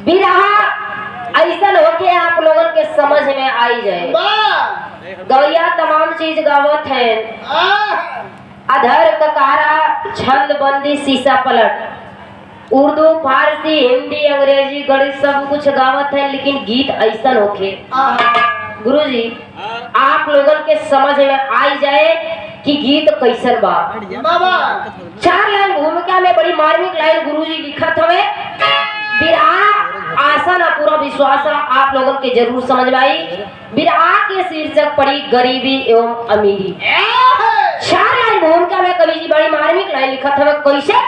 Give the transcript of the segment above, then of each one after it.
बिरहा ऐसा होके आप लोगों के समझ में आई जाए। गवैया तमाम चीज गावत है, अधर ककारा छंद बंदी शीशा पलट, उर्दू फारसी हिंदी अंग्रेजी गणित सब कुछ गावत है, लेकिन गीत ऐसा होके गुरुजी आप लोगों के समझ में आई जाए कि गीत कैसन बा। 4 लाइन भूमिका में बड़ी मार्मिक लाइन गुरुजी लिखत हवे। बिरहा आशा ना पूरा विश्वास आप लोगों के जरूर समझ में आई। बिरहा के शीर्षक पड़ी गरीबी एवं अमीरी। 4 लाइन भूमिका में कवि जी बड़ी मार्मिक लाइन लिखत हवे। कैसे?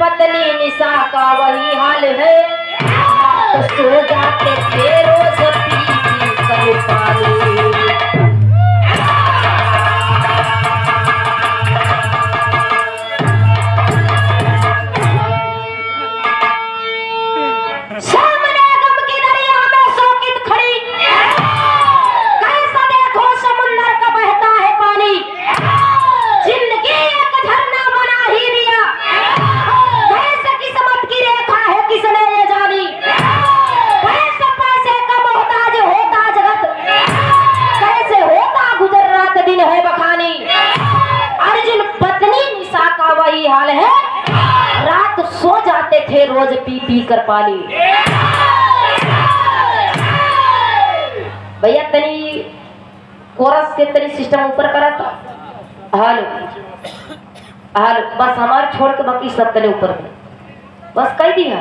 पत्नी निशा का वही हाल है, तो सो जाते थे रोज पी कर पानी। सामने गम की दरिया में शोकित खड़ी, कैसा देखो समुंदर का बहता है पानी। जिंदगी एक झरना बना ही दिया, किसने ये जानी। कैसे पैसे का मोहताज होता जगत, कैसे होता गुजर रात दिन है बखानी। अर्जुन पत्नी निशा का वही हाल है, रात सो जाते थे रोज पी पी कर पानी। भैया तनी कोरस के तनी सिस्टम ऊपर करा तो हाल हाल बस हमारे छोड़ के बाकी सब तने ऊपर में बस कह दिया।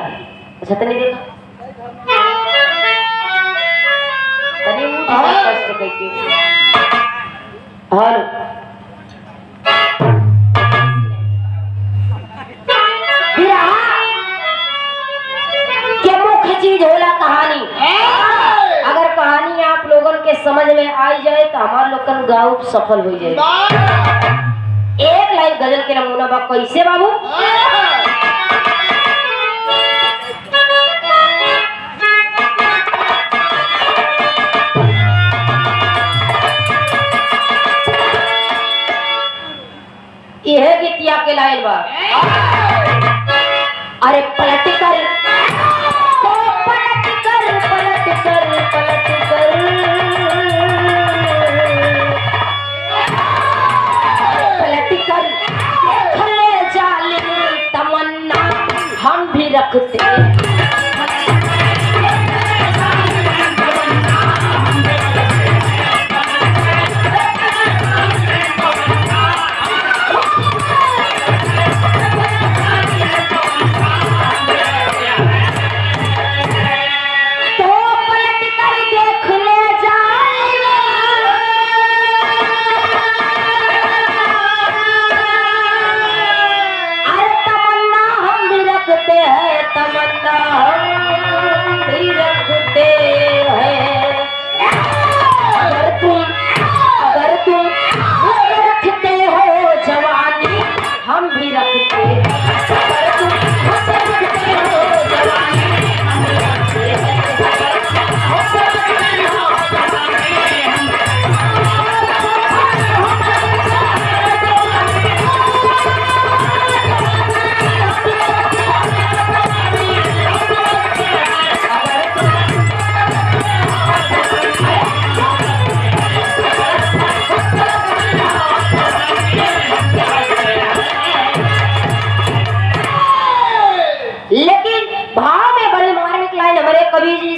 अच्छा तने देखा तने कष्ट करके हाल क्या मुख्य चीज होला कहानी। अगर कहानी आप लोगों के समझ में आई जाए तो हमारे लोग का गाँव सफल हो जाए। एक लाइन गजल के नमूना बा। कैसे बाबू? यह गीतिया के लाइन बा। अरे पलट कर तो पलट कर पलट कर पलट कर, पलट कर देख ले जालिम तमन्ना हम भी रखते।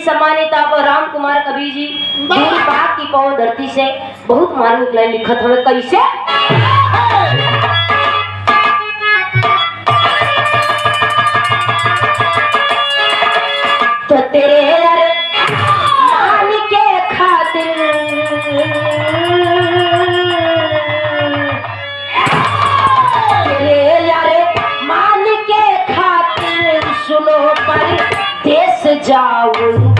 सम्मानित आप राम कुमार कवि जी दूर पाक की पवन धरती से बहुत मार्मिक लाइन लिखत हमें। कैसे? तो तेरे मान के खातिर यारे मान के खातिर सुनो परदेस जाऊं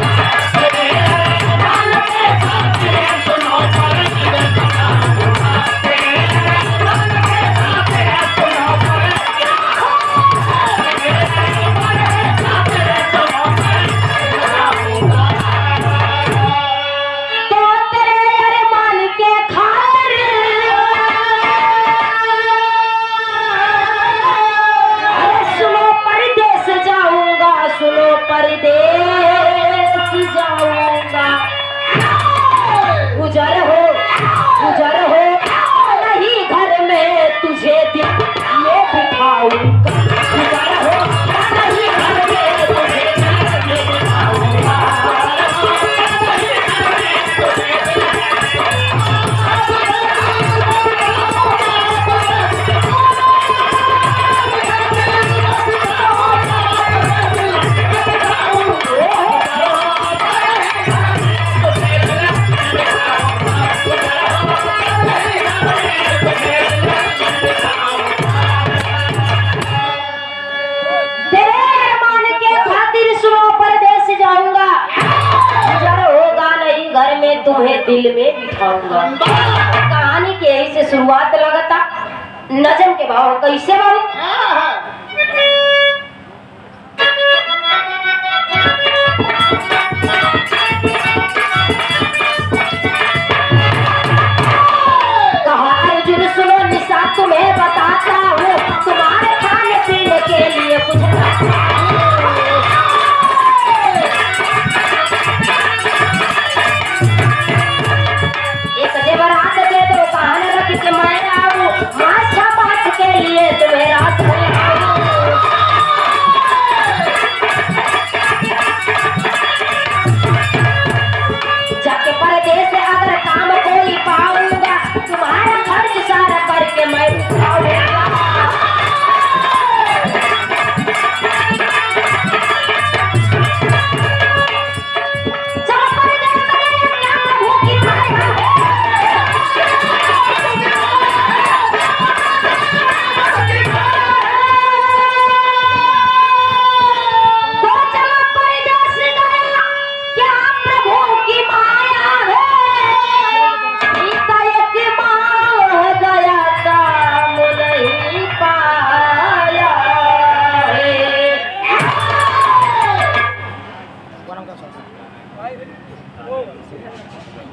तुम्हें दिल में बिठाऊंगा। कहानी के यही से शुरुआत लगता। नजम के भाव कैसे बाबू? कहा अर्जुन सुनो निशा तुम्हें बताता हूँ तुम्हारे खाने पीने के लिए कुछ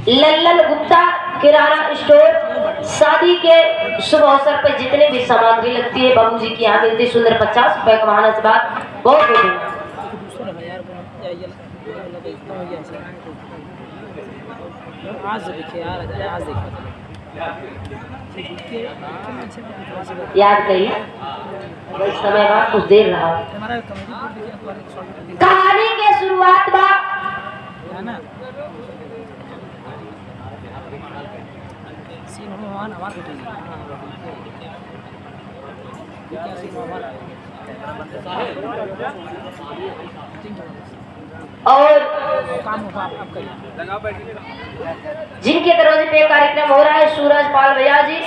लल्लन गुप्ता किराना स्टोर शादी के शुभ अवसर पर जितने भी सामग्री लगती है बाबूजी की यहाँ मिलती सुंदर 50 रुपए कमाना से बात बहुत याद करिए समय बाद कुछ देर रहा। कहानी के शुरुआत बात और जिनके दरवाजे पे कार्यक्रम हो रहा है सूरज पाल भैया जी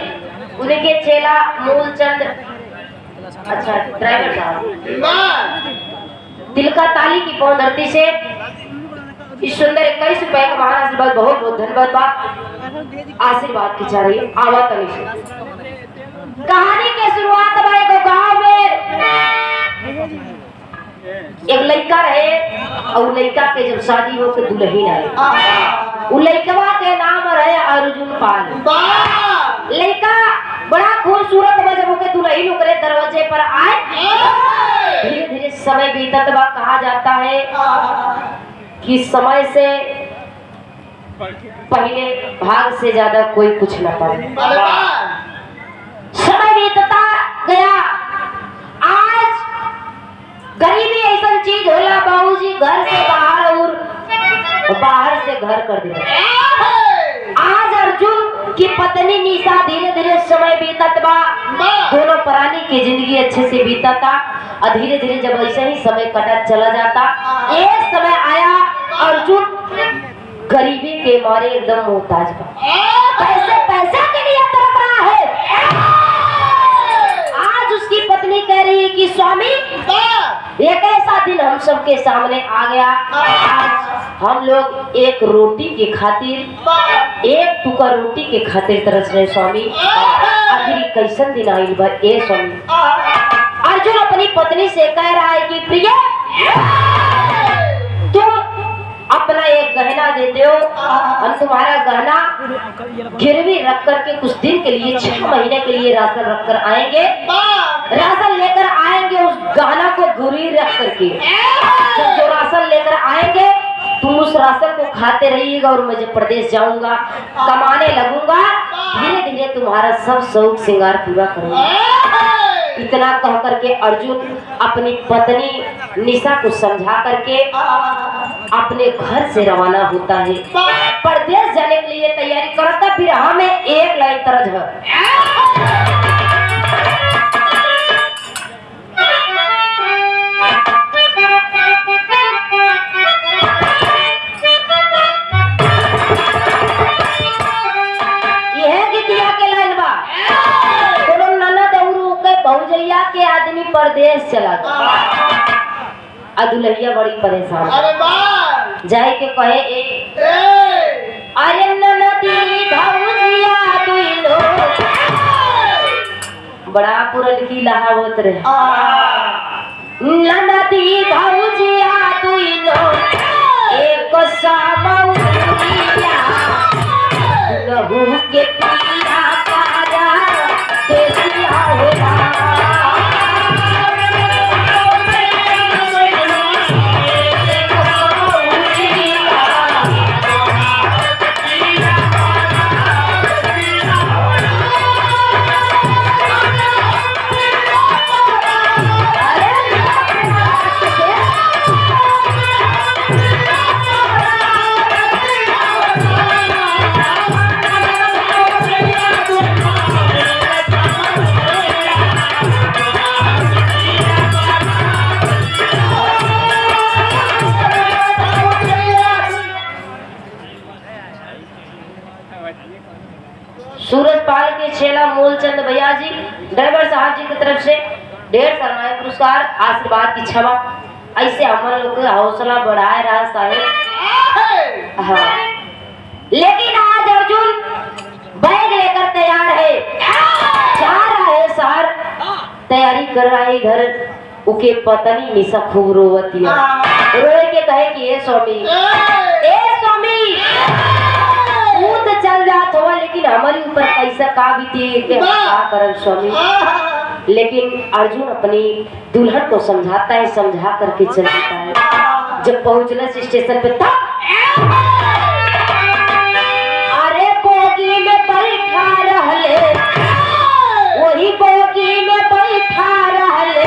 उनके चेला मूलचंद अच्छा ड्राइवर साहब दिल का ताली की पौन धरती से इस सुंदर 21 रुपए का महाराष्ट्र बहुत बहुत धन्यवाद आशीर्वाद की जा रही आवाज तनी से। कहानी के शुरुआत को गांव में एक लड़का रहे और लड़का के जब शादी हो के दुल्हन आए उस लड़कवा के नाम रहे अर्जुन पाल। लड़का बड़ा खूबसूरत जब के दुल्हन ओकरे दरवाजे पर आए धीरे धीरे समय बीतत बा। कहा जाता है कि समय से पहले भाग से ज्यादा कोई कुछ न पाए। समय बीतता गया। आज गरीबी ऐसा चीज होला बाबूजी घर से बाहर और बाहर से घर कर दिया। आज अर्जुन की पत्नी निशा धीरे धीरे समय बीतत बा। दोनों प्राणी की जिंदगी अच्छे से बीतता और धीरे धीरे जब ऐसे ही समय कटत चला जाता एक समय आया अर्जुन गरीबी के मारे एकदम मोहताज बा, पैसा के लिए तड़प रहा है। आज उसकी पत्नी कह रही है कि स्वामी एक ऐसा दिन हम सबके सामने आ गया, आज हम लोग एक रोटी के खातिर, एक टुकड़ा रोटी के खातिर तरस रहे स्वामी। आखिर कैसन दिन आइल बा ए स्वामी। अर्जुन अपनी पत्नी से कह रहा है कि प्रिय तुम अपना एक गहना दे दो, हम तुम्हारा गहना गिरवी रख करके कुछ दिन के लिए 6 महीने के लिए राशन रख कर आएंगे, राशन लेकर आएंगे, उस गहना को गिरवी रख करके जो राशन लेकर आएंगे तुम उस राशन को खाते रहिएगा और मैं जब प्रदेश जाऊंगा कमाने लगूंगा, धीरे धीरे तुम्हारा सब शौक श्रृंगार पूरा करूंगा। इतना कह करके अर्जुन अपनी पत्नी निशा को समझा करके अपने घर से रवाना होता है, प्रदेश जाने के लिए तैयारी करता। फिर हमें एक लाइन तरज है, भौजैया के आदमी प्रदेश चला गया, दुल्हिया बड़ी परेशान जाए के कहे अरे ननदी भौजिया दुइलो, बड़ा पुरन की लहावत रहे, ननदी भौजिया दुइलो एक सामौरिया लहू के पीरा पारा देसिया होला। सूरजपाल के छेला मूलचंद भैया जी ड्राइवर साहब जी की तरफ से 1.5 सरमाया पुरस्कार आशीर्वाद की छवा, ऐसे हम लोग का हौसला बढ़ाए रहा साहेब। हाँ, लेकिन आज अर्जुन बैग लेकर तैयार है, जा रहा है शहर, तैयारी कर रहा है घर। उके पत्नी निशा खूब रोवती है, रोए के कहे कि ए स्वामी तो चल जात हो, लेकिन हमारे ऊपर कैसा का बीती क्या करब स्वामी। लेकिन अर्जुन अपनी दुल्हन को समझाता है, समझा करके चल जाता है। जब पहुंचना स्टेशन पे था, अरे बोगी में बैठा रहले, वही बोगी में बैठा रहले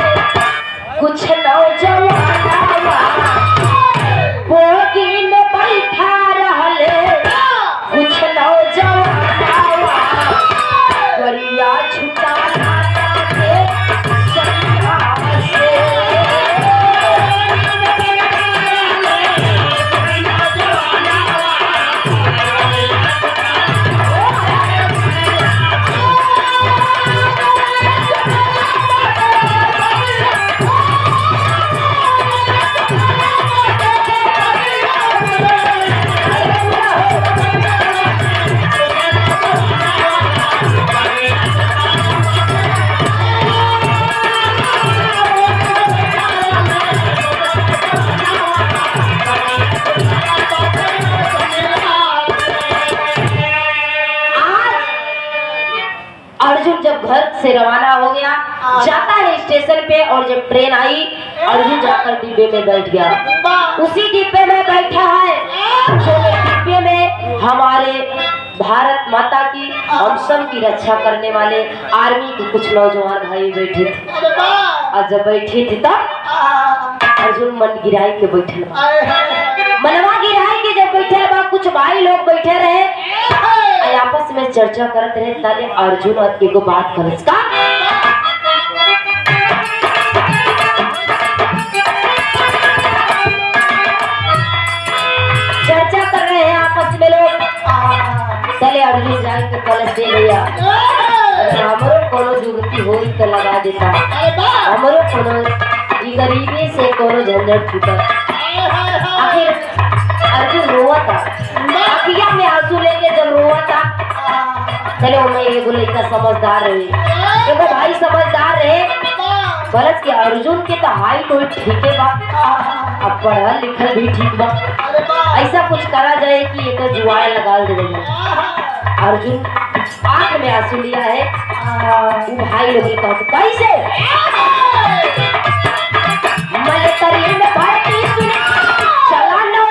कुछ नौजवान, बोगी में बैठा रहले कुछ नौजवान, गरिया छुटा के सैया से। अर्जुन जब घर से रवाना हो गया, जाता है स्टेशन पे, और जब ट्रेन आई अर्जुन जाकर डिब्बे में बैठ गया। उसी डिब्बे में बैठा है जो डिब्बे में हमारे भारत माता की, हम सब की रक्षा करने वाले आर्मी के कुछ नौजवान भाई बैठे थे। और जब बैठे थे तब अर्जुन मन गिराई के बैठे, मनवा गिराई के जब बैठे बा, कुछ भाई लोग बैठे रहे, आपस में चर्चा करते रहे। ताले अर्जुन और एगो बात कर, चर्चा कर रहे हैं आपस पहले अर्जुन जाए के कलश दे भैया हमरो कोनो जुगती होई तो लगा देता हमरो कोनो ई गरीबी से कोनो झंझट छूटा। आखिर अर्जुन रोवा था अखिया में आंसू लेके जब रोवा था चले मैं एगो लड़का समझदार रहे एगो भाई समझदार रहे बरस के अर्जुन के तो हाइट कोई ठीक है बा अब पढ़ल लिखल भी ठीक बा ऐसा कुछ करा जाए कि एक जुआर लगा दे अर्जुन आंख में आंसू लिया है वो भाई लोग कहते कैसे मले तरी में भर्ती सुने चला लो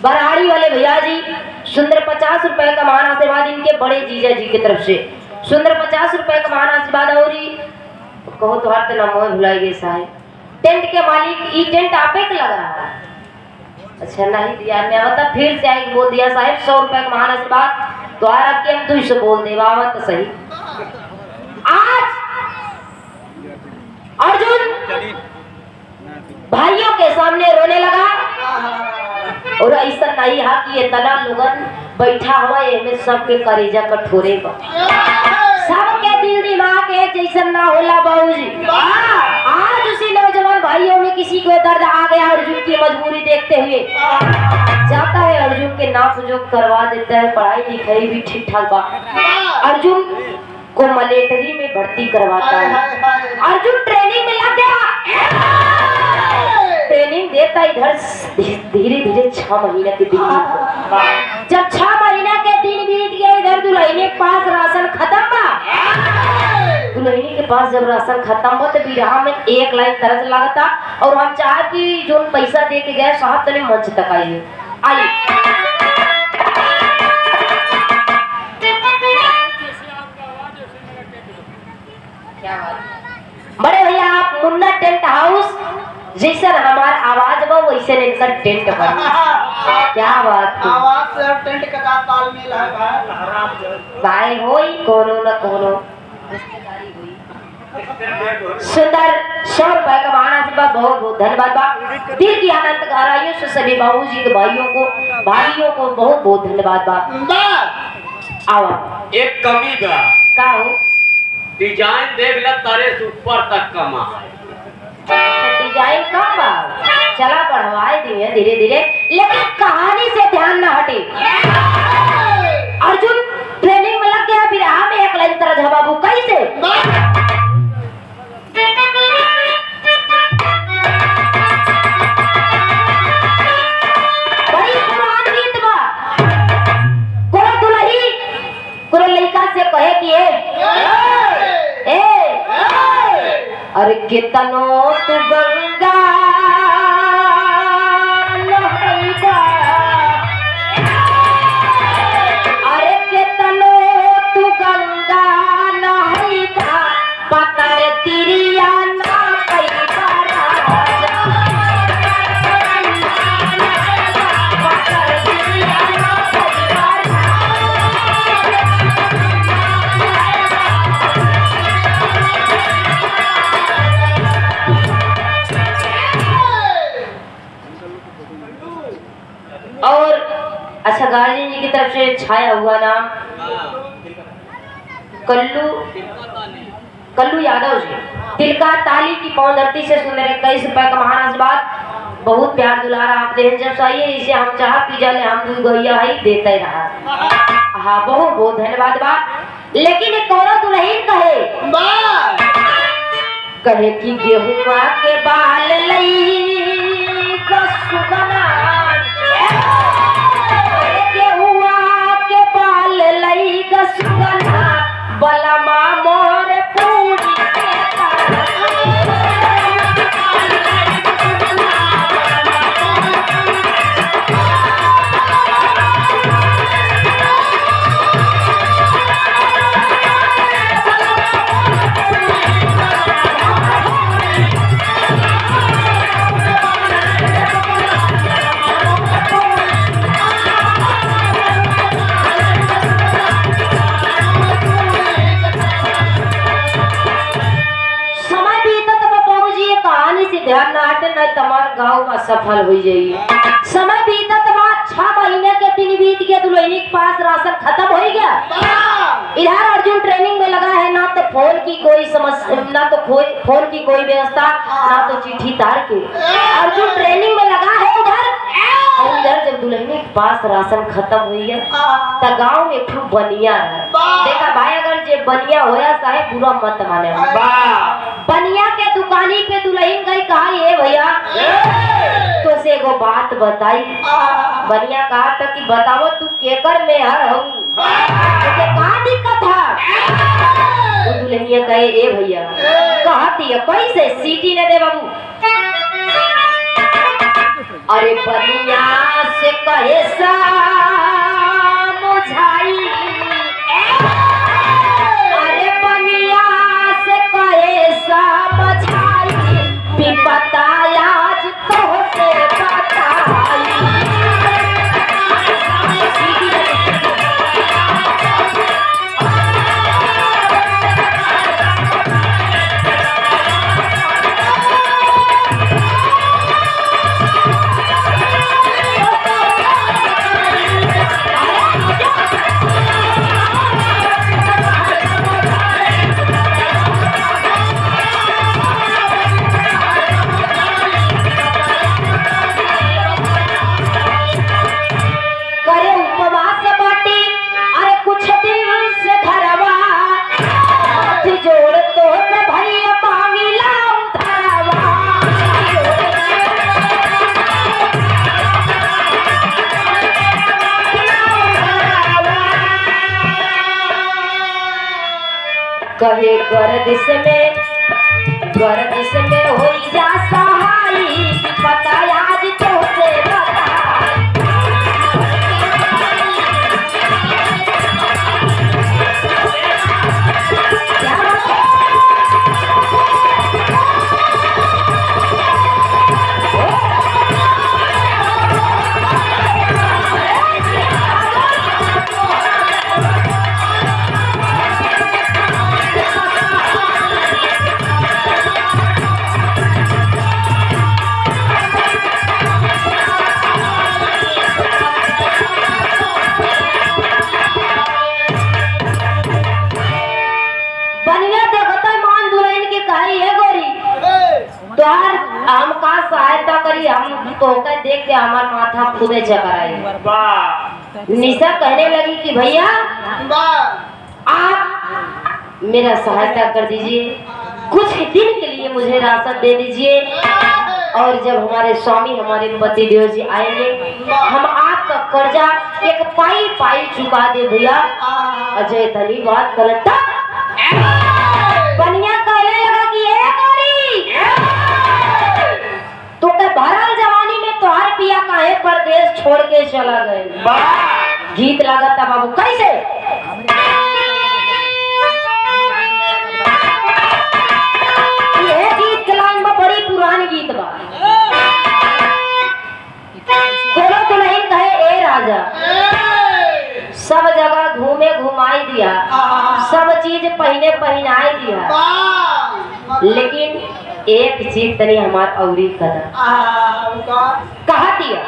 बराड़ी वाले भैया जी सुंदर 50 रुपए का महान आशीर्वाद इनके बड़े जीजा जी की तरफ से सुंदर 50 रुपए का महान आशीर्वाद और कहो तो हर नाम भुलाई गए साहब टेंट के मालिक ई टेंट आपे के लगा है अच्छा नहीं दिया मैं मतलब फिर से आई बोल दिया साहब 100 रुपए का महान आशीर्वाद तो आर आपके हम 200 बोल दे बाबा तो सही। आज अर्जुन भाइयों के सामने रोने लगा और ऐसा नहीं है कि ये तना लोगन बैठा हुआ में सबके करेजा कठोरे बा सबके दिल दिमाग एक जैसा ना होला बाबूजी। आज उसी नौजवान भाइयों में किसी को दर्द आ गया अर्जुन की मजबूरी देखते हुए जाता है अर्जुन के नाप जो करवा देता है पढ़ाई लिखाई भी ठीक ठाक बा अर्जुन को मिलिट्री में भर्ती करवाता है अर्जुन ट्रेनिंग में लग गया ट्रेनिंग देता इधर धीरे धीरे 6 महीने के दिन जब 6 महीना के दिन बीत गए इधर दुल्हनी के पास राशन खत्म बा दुल्हनी के पास जब राशन खत्म हो तो बिरहा में 1 लाइन तरस लगता और हम चाहे कि जो पैसा दे के गए साहब तने मंच तक आइए बड़े भैया आप मुन्ना टेंट हाउस जैसे हमार आवाज बा वैसे इनका टेंट बना क्या बात आवाज से टेंट का तालमेल है भाई होई कोनो न कोनो रिश्तेदारी हुई सुंदर 100 रुपए का माना से बहुत बहुत धन्यवाद बा दिल की आनंद गहराइयों से सभी बाबूजी के भाइयों को बहुत बहुत धन्यवाद बा आवा एक कमी बा का हो डिजाइन देख ले तारे से ऊपर तक कमा डिजाइन कम बा चला बढ़वाए दिए धीरे धीरे लेकिन कहानी से ध्यान न हटे अर्जुन ट्रेनिंग में लग गया फिर में 1 लाइन तरह जवाबू कैसे बड़ी पुरान गीत बा कोई दुल्ही कोई लड़का से कहे कि ए अरे कितनो तू गंगा नहैबा अरे कितनो तू गंगा नहैबा पतर तिरिया ना पैबा राजा और अच्छा गार्जियन जी की तरफ से छाया हुआ नाम कल्लू यादव जी, तिलका ताली की पौंधरती से सुन रहे 21 रुपए का महान आशीर्वाद, बहुत प्यार दुलारा आप दे जब चाहिए इसे हम चाह पी जाले हम दू गैया ही देता ही रहा। हाँ बहुत बहुत धन्यवाद बा। लेकिन एक कौनो दुल्हन कहे कि गेहुआ के बाल लई सुगना, गेहुआ के बाल लई सुगना बलमा मोर पूरी ध्यान न तमार गाँव में सफल हो जाइए। समय बीतत बाद 6 महीने के दिन बीत गया, दुल्हनी के पास राशन खत्म हो गया। इधर अर्जुन ट्रेनिंग में लगा है, ना तो फोन की कोई समस्या, ना तो फोन की कोई व्यवस्था, ना तो चिट्ठी तार के। अर्जुन ट्रेनिंग में लगा है उधर, और इधर जब दुल्हनी के पास राशन खत्म हो गया तो गाँव में खूब बनिया है। देखा भाई अगर जे बनिया होया चाहे पूरा मत माने, बनिया के दुकानी पे दुल्हन गई, कहा ये भैया तो से एगो बात बताई। बनिया कहा था कि बताओ तू केकर में हर हूँ, तो का दिक्कत है? तो दुल्हनिया कहे ए भैया कहती है कैसे सीटी ने दे बाबू। अरे बनिया से कहे सा मुझाई, अरे बनिया से कहे सा मुझाई, विपता आज तो से बताई। कहे गर्दिश में हो जा सहाई, पता आज तो से हम का सहायता करी, हम तो देख के हमार माथा खुदे चकराई। निशा कहने लगी कि भैया आप मेरा सहायता कर दीजिए, कुछ दिन के लिए मुझे राशन दे दीजिए, और जब हमारे स्वामी हमारे पति देव जी आएंगे हम आपका कर्जा एक पाई पाई चुका दे भैया। अजय तनी बात करता बनिया कहने लगा कि तो भरल जवानी में तोहार पिया काहे परदेश छोड़ के चला गए। गीत लागता बाबू कैसे? ये गीत के लाइन में बड़ी पुरानी गीत बा। कोनो दुल्हन कहे ए राजा, सब जगह घूमे घुमाई दिया, सब चीज पहने पहनाई दिया, लेकिन एक चीज तनी हमार औरी कदम कहा दिया।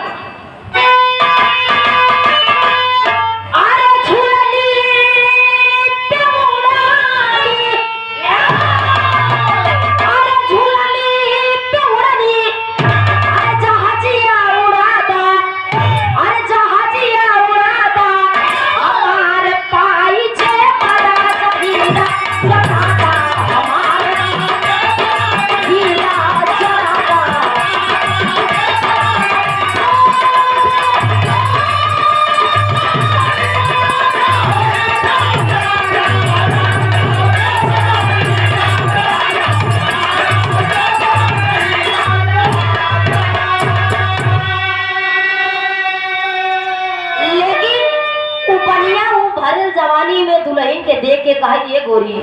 जवानी में दुल्हन के देख के कहा ये गोरी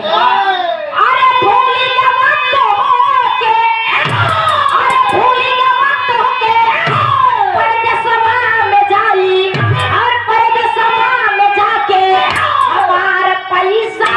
अरे भोली का वक्त होके अरे भोली का वक्त होके परदेसवा में जाई और परदेसवा में जाके हमारा पैसा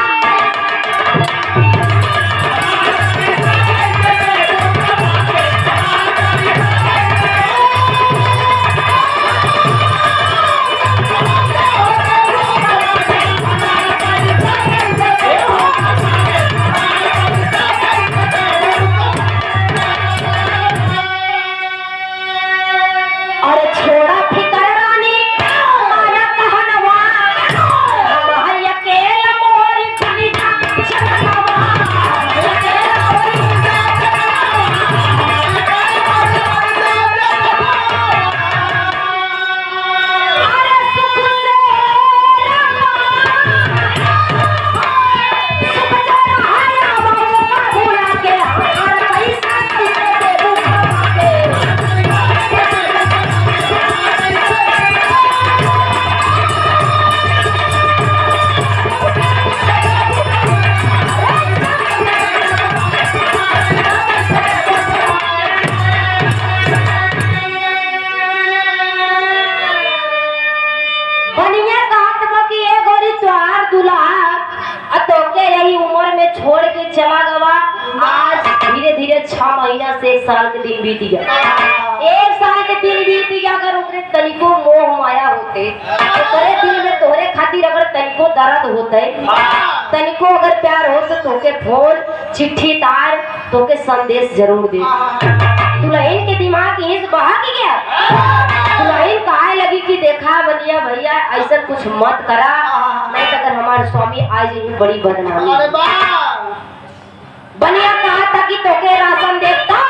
छोड़ के चला गवा। आज धीरे धीरे 6 महीना से 1 साल के दिन बीत गया। 1 साल के दिन बीत गया। अगर उनके तनिको मोह माया होते तो तेरे दिल में तोहरे खातिर अगर तनिको दर्द होते, तनिको अगर प्यार हो तो तोके फोन चिट्ठी तार तोके संदेश जरूर दे। दुल्हन के दिमाग यहीं से बहा के गया। दुल्हन कहे लगी कि देखा बनिया भैया ऐसा कुछ मत करा, नहीं तो अगर हमारे स्वामी आज ही बड़ी बदनामी। बनिया कहा था कि तोके राशन देता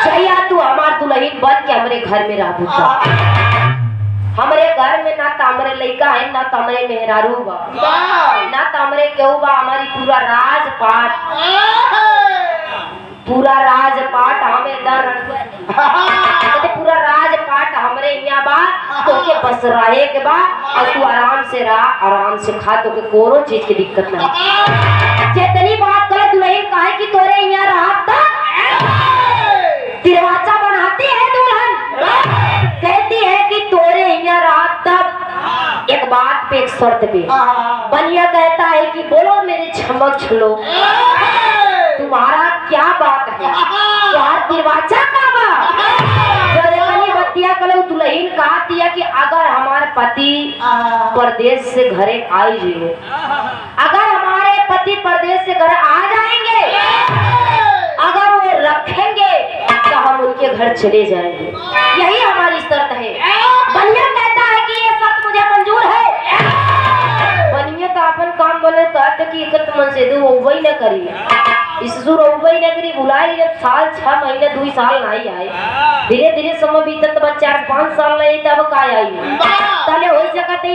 भैया तू हमार दुल्हन बन के हमारे घर में रह बुता। हमारे घर में ना तामरे लड़का है ना तामरे मेहरारू बा ना तामरे केहू बा। हमारी पूरा राजपाट हमें दर पूरा राजपाट हमरे यहाँ बा। तोके बस रहे के बा और तू आराम से रहा, आराम से खा, तोके कोनो चीज की दिक्कत ना। जितनी बात करे दुल्हन कहे कि तोरे यहाँ रहा था दरवाजा बनाती है दुल्हन, कहती है कि तोरे यहाँ रहा तब एक बात पे एक शर्त पे। बनिया कहता है कि बोलो मेरे छमक छलो तुम्हारा क्या बात है, क्या दरवाजा का बतिया कलो। दुल्हन कहा दिया कि अगर हमारे पति परदेश से घरे आई जाए, अगर हमारे पति परदेश से घर आ जाएंगे, अगर वो रखेंगे तो हम उनके घर चले जाएंगे। यही हमारी शर्त है। बनिया कहता है कि ये शर्त मुझे मंजूर है। बनिया तो अपन काम बोले कहते कि एक मन से दो वही न करी इसुर वही न करी बुलाई। जब साल 6 महीने 2 साल नहीं आए, धीरे धीरे समय बीतत 4-5 साल नहीं तब का आई तले हो सकते